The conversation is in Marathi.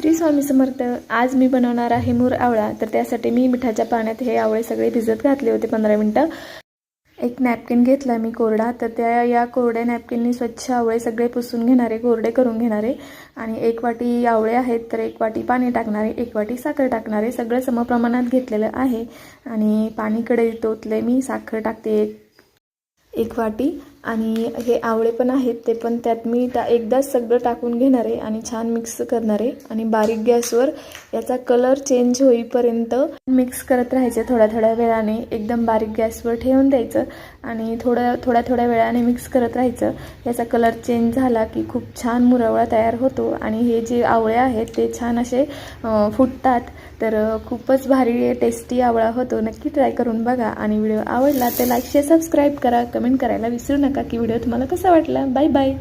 श्री स्वामी समर्थ। आज मी बनवणार आहे मूर आवळा। तर त्यासाठी मी मिठाच्या पाण्यात हे आवळे सगळे भिजत घातले होते 15 मिनिटं। एक नॅपकिन घेतला मी कोरडा, तर या कोरड्या नॅपकिननी स्वच्छ आवळे सगळे पुसून घेणारे, कोरडे करून घेणारे। आणि 1 वाटी आवळे आहेत तर 1 वाटी पाणी टाकणारे, 1 वाटी साखर टाकणारे। सगळं समप्रमाणात घेतलेलं आहे। आणि पाणी कढईत ओतले मी, साखर टाकते 1 वाटी। आणि हे आवळे पण आहेत ते पण त्यात मी एकदाच सगळं टाकून घेणार आहे आणि छान मिक्स करणार आहे। आणि बारीक गॅसवर याचा कलर चेंज होईपर्यंत मिक्स करत राहायचं। थोड्या वेळाने एकदम बारीक गॅसवर ठेवून द्यायचं आणि थोड्या वेळाने मिक्स करत राहायचं। याचा कलर चेंज झाला की खूप छान मुरवळा तयार होतो आणि हे जे आवळे आहेत ते छान असे फुटतात। तर खूपच भारी टेस्टी आवळा होतो। नक्की ट्राय करून बघा आणि व्हिडिओ आवडला तर लाईक शेअर सबस्क्राईब करा। कमेंट करायला विसरू नका की व्हिडिओ तुम्हाला कसा वाटला। Bye bye.